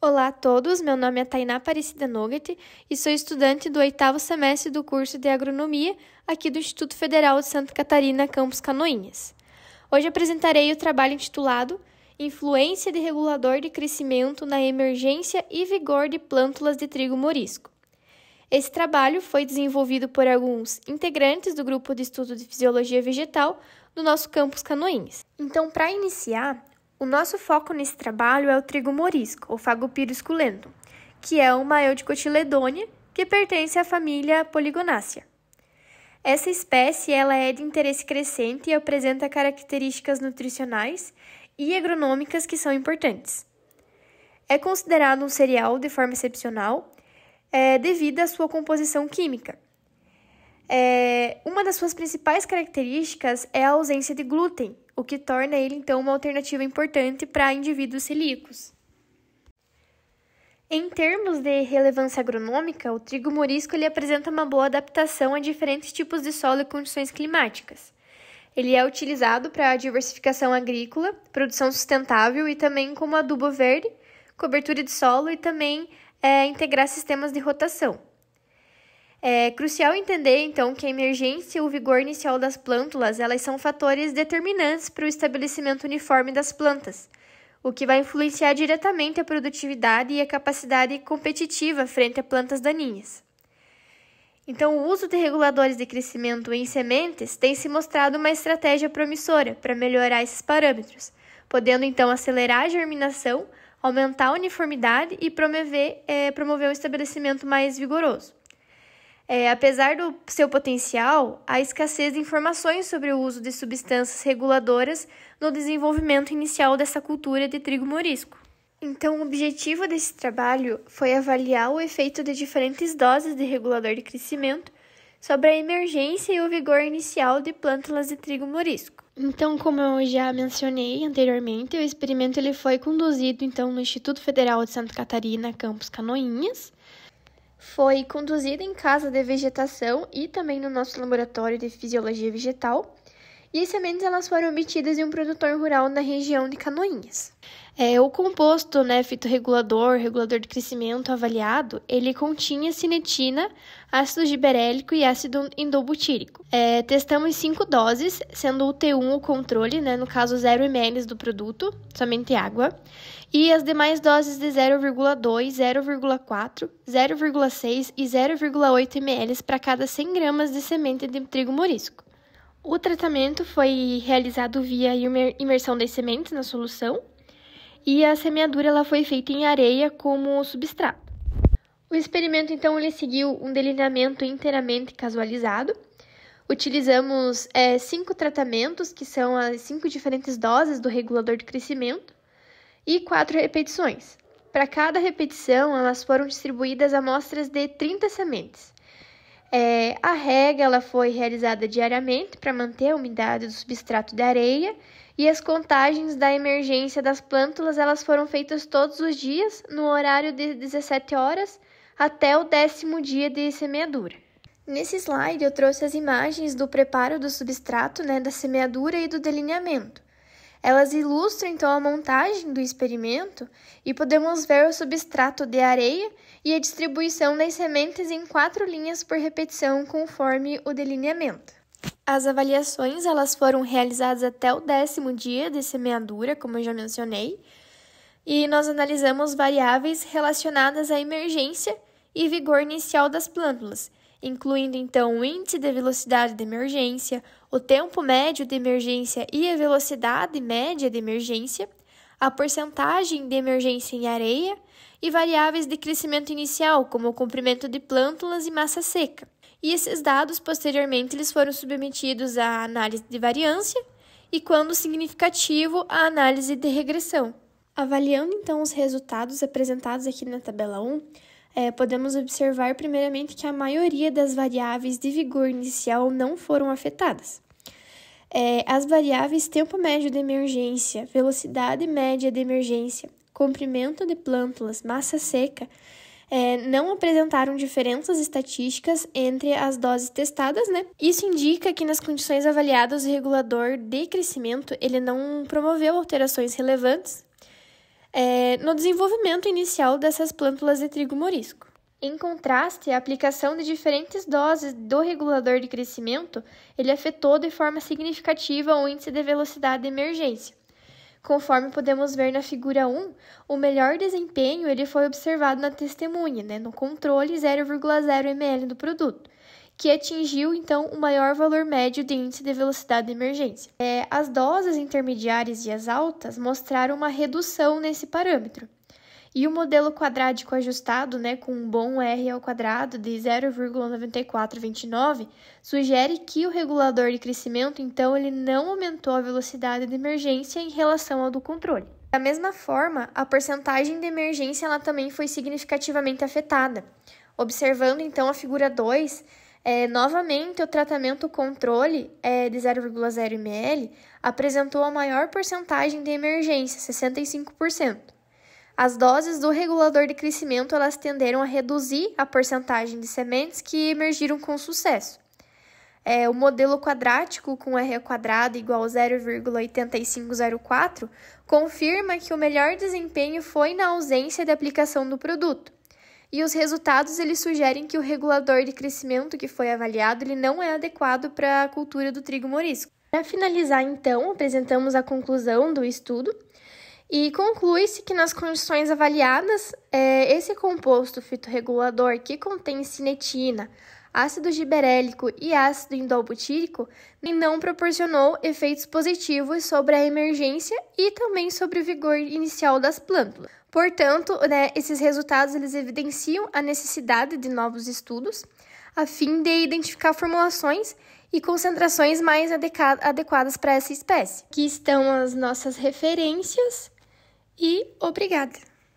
Olá a todos, meu nome é Tainá Aparecida Nogget e sou estudante do 8º semestre do curso de Agronomia aqui do Instituto Federal de Santa Catarina, campus Canoinhas. Hoje apresentarei o trabalho intitulado Influência de regulador de crescimento na emergência e vigor de plântulas de trigo morisco. Esse trabalho foi desenvolvido por alguns integrantes do grupo de estudo de fisiologia vegetal do nosso campus Canoinhas. Então, para iniciar, o nosso foco nesse trabalho é o trigo morisco, ou Fagopyrum esculentum, que é uma Eudicotylledônea que pertence à família Polygonaceae. Essa espécie ela é de interesse crescente e apresenta características nutricionais e agronômicas que são importantes. É considerado um cereal de forma excepcional devido à sua composição química. Uma das suas principais características é a ausência de glúten, o que torna ele, então, uma alternativa importante para indivíduos celíacos. Em termos de relevância agronômica, o trigo morisco ele apresenta uma boa adaptação a diferentes tipos de solo e condições climáticas. Ele é utilizado para a diversificação agrícola, produção sustentável e também como adubo verde, cobertura de solo e também integrar sistemas de rotação. É crucial entender, então, que a emergência e o vigor inicial das plântulas elas são fatores determinantes para o estabelecimento uniforme das plantas, o que vai influenciar diretamente a produtividade e a capacidade competitiva frente a plantas daninhas. Então, o uso de reguladores de crescimento em sementes tem se mostrado uma estratégia promissora para melhorar esses parâmetros, podendo, então, acelerar a germinação, aumentar a uniformidade e promover um estabelecimento mais vigoroso. Apesar do seu potencial, há escassez de informações sobre o uso de substâncias reguladoras no desenvolvimento inicial dessa cultura de trigo morisco. Então, o objetivo desse trabalho foi avaliar o efeito de diferentes doses de regulador de crescimento sobre a emergência e o vigor inicial de plântulas de trigo morisco. Então, como eu já mencionei anteriormente, o experimento ele foi conduzido então, no Instituto Federal de Santa Catarina, campus Canoinhas. Foi conduzido em casa de vegetação e também no nosso laboratório de fisiologia vegetal. E as sementes elas foram obtidas em um produtor rural na região de Canoinhas. O composto fitorregulador, regulador de crescimento avaliado, ele continha cinetina, ácido giberélico e ácido indobutírico. Testamos 5 doses, sendo o T1 o controle, no caso 0 ml do produto, somente água, e as demais doses de 0,2, 0,4, 0,6 e 0,8 ml para cada 100 gramas de semente de trigo morisco. O tratamento foi realizado via imersão das sementes na solução e a semeadura ela foi feita em areia como substrato. O experimento, então, ele seguiu um delineamento inteiramente casualizado. Utilizamos 5 tratamentos, que são as 5 diferentes doses do regulador de crescimento, e 4 repetições. Para cada repetição, elas foram distribuídas amostras de 30 sementes. A rega ela foi realizada diariamente para manter a umidade do substrato de areia e as contagens da emergência das plântulas elas foram feitas todos os dias no horário de 17 horas até o 10º dia de semeadura. Nesse slide eu trouxe as imagens do preparo do substrato, da semeadura e do delineamento. Elas ilustram, então, a montagem do experimento e podemos ver o substrato de areia e a distribuição das sementes em 4 linhas por repetição, conforme o delineamento. As avaliações elas foram realizadas até o 10º dia de semeadura, como eu já mencionei, e nós analisamos variáveis relacionadas à emergência e vigor inicial das plântulas, incluindo, então, o índice de velocidade de emergência, o tempo médio de emergência e a velocidade média de emergência, a porcentagem de emergência em areia e variáveis de crescimento inicial, como o comprimento de plântulas e massa seca. E esses dados, posteriormente, eles foram submetidos à análise de variância e, quando significativo, à análise de regressão. Avaliando, então, os resultados apresentados aqui na tabela 1, podemos observar primeiramente que a maioria das variáveis de vigor inicial não foram afetadas. As variáveis tempo médio de emergência, velocidade média de emergência, comprimento de plântulas, massa seca, não apresentaram diferenças estatísticas entre as doses testadas, Isso indica que nas condições avaliadas o regulador de crescimento ele não promoveu alterações relevantes no desenvolvimento inicial dessas plântulas de trigo morisco. Em contraste, a aplicação de diferentes doses do regulador de crescimento, ele afetou de forma significativa o índice de velocidade de emergência. Conforme podemos ver na figura 1, o melhor desempenho ele foi observado na testemunha, no controle 0,0 ml do produto, que atingiu, então, o maior valor médio de índice de velocidade de emergência. As doses intermediárias e as altas mostraram uma redução nesse parâmetro. E o modelo quadrático ajustado, com um bom R ao quadrado de 0,9429, sugere que o regulador de crescimento, então, ele não aumentou a velocidade de emergência em relação ao do controle. Da mesma forma, a porcentagem de emergência ela também foi significativamente afetada. Observando, então, a figura 2, novamente o tratamento controle de 0,0 ml apresentou a maior porcentagem de emergência, 65%. As doses do regulador de crescimento elas tenderam a reduzir a porcentagem de sementes que emergiram com sucesso. O modelo quadrático com R ao quadrado igual a 0,8504 confirma que o melhor desempenho foi na ausência de aplicação do produto. E os resultados eles sugerem que o regulador de crescimento que foi avaliado ele não é adequado para a cultura do trigo morisco. Para finalizar, então, apresentamos a conclusão do estudo. E conclui-se que nas condições avaliadas, esse composto fitorregulador que contém cinetina, ácido giberélico e ácido indolbutírico não proporcionou efeitos positivos sobre a emergência e também sobre o vigor inicial das plântulas. Portanto, esses resultados eles evidenciam a necessidade de novos estudos a fim de identificar formulações e concentrações mais adequadas para essa espécie. Aqui estão as nossas referências. E obrigada!